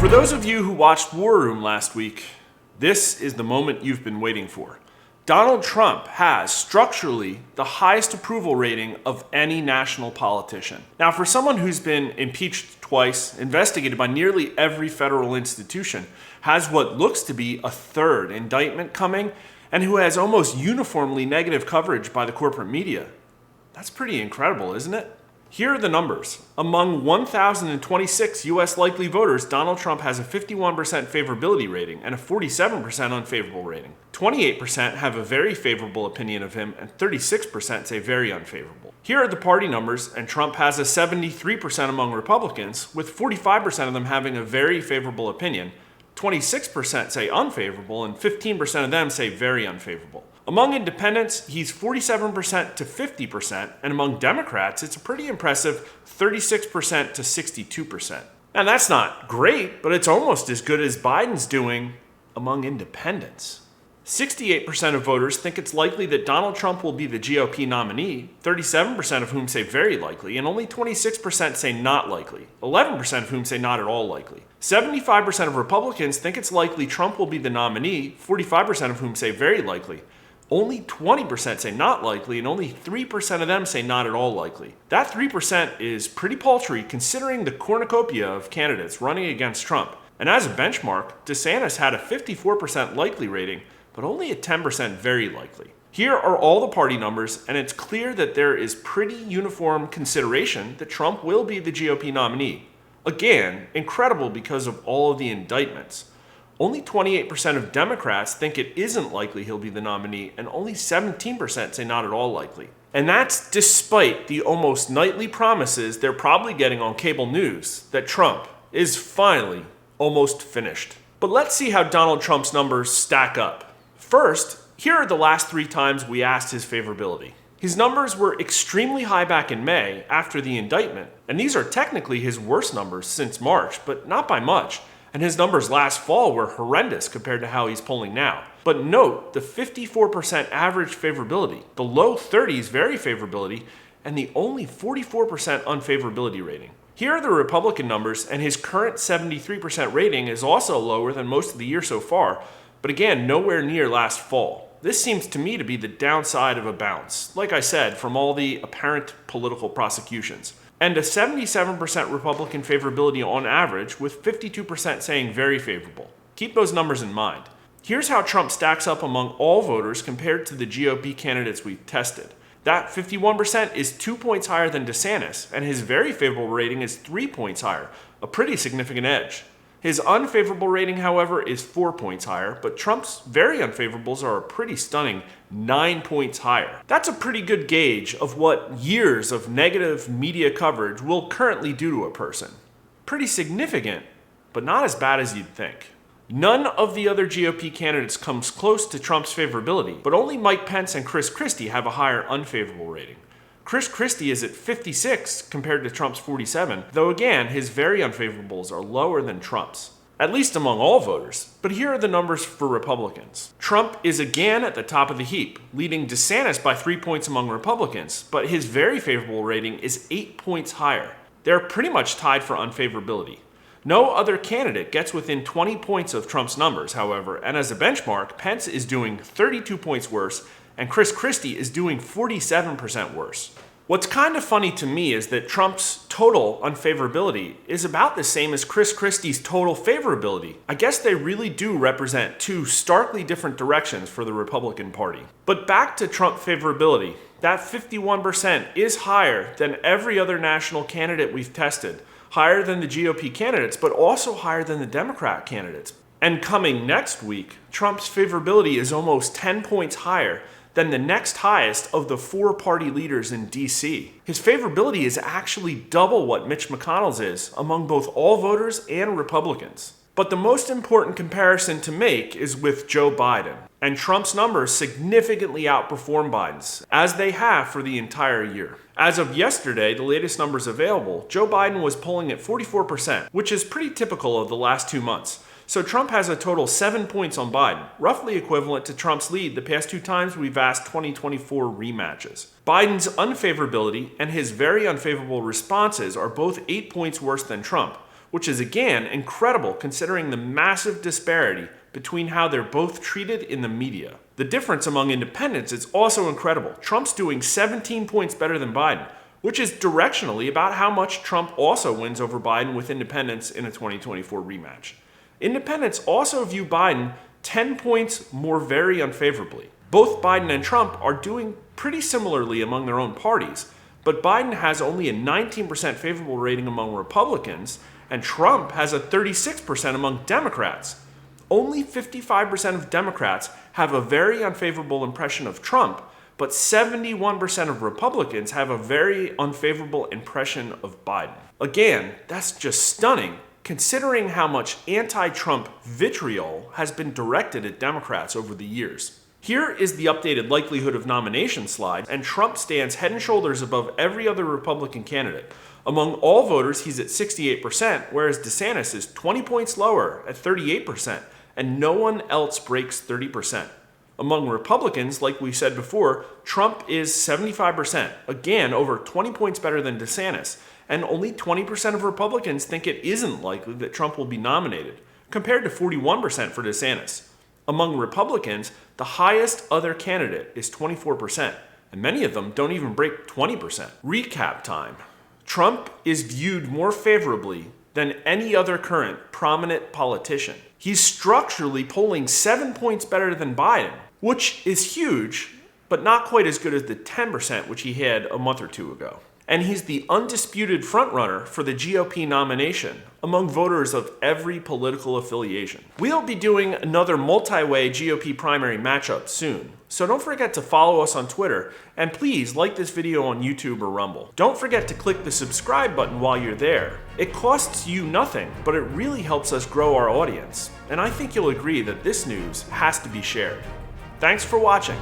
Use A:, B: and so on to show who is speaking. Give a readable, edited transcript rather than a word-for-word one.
A: For those of you who watched War Room last week, this is the moment you've been waiting for. Donald Trump has structurally the highest approval rating of any national politician. Now, for someone who's been impeached twice, investigated by nearly every federal institution, has what looks to be a third indictment coming, and who has almost uniformly negative coverage by the corporate media, that's pretty incredible, isn't it? Here are the numbers. Among 1,026 U.S. likely voters, Donald Trump has a 51% favorability rating and a 47% unfavorable rating. 28% have a very favorable opinion of him, and 36% say very unfavorable. Here are the party numbers, and Trump has a 73% among Republicans, with 45% of them having a very favorable opinion. 26% say unfavorable, and 15% of them say very unfavorable. Among independents, he's 47% to 50%, and among Democrats, it's a pretty impressive 36% to 62%. And that's not great, but it's almost as good as Biden's doing among independents. 68% of voters think it's likely that Donald Trump will be the GOP nominee, 37% of whom say very likely, and only 26% say not likely, 11% of whom say not at all likely. 75% of Republicans think it's likely Trump will be the nominee, 45% of whom say very likely. Only 20% say not likely, and only 3% of them say not at all likely. That 3% is pretty paltry considering the cornucopia of candidates running against Trump. And as a benchmark, DeSantis had a 54% likely rating, but only a 10% very likely. Here are all the party numbers, and it's clear that there is pretty uniform consideration that Trump will be the GOP nominee. Again, incredible because of all of the indictments. Only 28% of Democrats think it isn't likely he'll be the nominee, and only 17% say not at all likely. And that's despite the almost nightly promises they're probably getting on cable news that Trump is finally almost finished. But let's see how Donald Trump's numbers stack up. First, here are the last 3 times we asked his favorability. His numbers were extremely high back in May after the indictment, and these are technically his worst numbers since March, but not by much. And his numbers last fall were horrendous compared to how he's polling now. But note the 54% average favorability, the low 30s very favorability, and the only 44% unfavorability rating. Here are the Republican numbers, and his current 73% rating is also lower than most of the year so far, but again, nowhere near last fall. This seems to me to be the downside of a bounce, like I said, from all the apparent political prosecutions. And a 77% Republican favorability on average, with 52% saying very favorable. Keep those numbers in mind. Here's how Trump stacks up among all voters compared to the GOP candidates we've tested. That 51% is 2 points higher than DeSantis, and his very favorable rating is 3 points higher, a pretty significant edge. His unfavorable rating, however, is 4 points higher, but Trump's very unfavorables are a pretty stunning 9 points higher. That's a pretty good gauge of what years of negative media coverage will currently do to a person. Pretty significant, but not as bad as you'd think. None of the other GOP candidates comes close to Trump's favorability, but only Mike Pence and Chris Christie have a higher unfavorable rating. Chris Christie is at 56 compared to Trump's 47, though again, his very unfavorables are lower than Trump's, at least among all voters. But here are the numbers for Republicans. Trump is again at the top of the heap, leading DeSantis by 3 points among Republicans, but his very favorable rating is 8 points higher. They're pretty much tied for unfavorability. No other candidate gets within 20 points of Trump's numbers, however, and as a benchmark, Pence is doing 32 points worse, and Chris Christie is doing 47% worse. What's kind of funny to me is that Trump's total unfavorability is about the same as Chris Christie's total favorability. I guess they really do represent 2 starkly different directions for the Republican Party. But back to Trump favorability, that 51% is higher than every other national candidate we've tested, higher than the GOP candidates, but also higher than the Democrat candidates. And coming next week, Trump's favorability is almost 10 points higher than the next highest of the 4 party leaders in D.C. His favorability is actually double what Mitch McConnell's is among both all voters and Republicans. But the most important comparison to make is with Joe Biden, and Trump's numbers significantly outperform Biden's, as they have for the entire year. As of yesterday, the latest numbers available, Joe Biden was polling at 44%, which is pretty typical of the last 2 months. So Trump has a total 7 points on Biden, roughly equivalent to Trump's lead the past 2 times we've asked 2024 rematches. Biden's unfavorability and his very unfavorable responses are both 8 points worse than Trump, which is again incredible considering the massive disparity between how they're both treated in the media. The difference among independents is also incredible. Trump's doing 17 points better than Biden, which is directionally about how much Trump also wins over Biden with independents in a 2024 rematch. Independents also view Biden 10 points more very unfavorably. Both Biden and Trump are doing pretty similarly among their own parties, but Biden has only a 19% favorable rating among Republicans, and Trump has a 36% among Democrats. Only 55% of Democrats have a very unfavorable impression of Trump, but 71% of Republicans have a very unfavorable impression of Biden. Again, that's just stunning, considering how much anti-Trump vitriol has been directed at Democrats over the years. Here is the updated likelihood of nomination slide, and Trump stands head and shoulders above every other Republican candidate. Among all voters, he's at 68%, whereas DeSantis is 20 points lower at 38%, and no one else breaks 30%. Among Republicans, like we said before, Trump is 75%, again over 20 points better than DeSantis, and only 20% of Republicans think it isn't likely that Trump will be nominated, compared to 41% for DeSantis. Among Republicans, the highest other candidate is 24%, and many of them don't even break 20%. Recap time. Trump is viewed more favorably than any other current prominent politician. He's structurally polling 7 points better than Biden, which is huge, but not quite as good as the 10% which he had a month or two ago. And he's the undisputed frontrunner for the GOP nomination among voters of every political affiliation. We'll be doing another multi-way GOP primary matchup soon, so don't forget to follow us on Twitter, and please like this video on YouTube or Rumble. Don't forget to click the subscribe button while you're there. It costs you nothing, but it really helps us grow our audience, and I think you'll agree that this news has to be shared. Thanks for watching.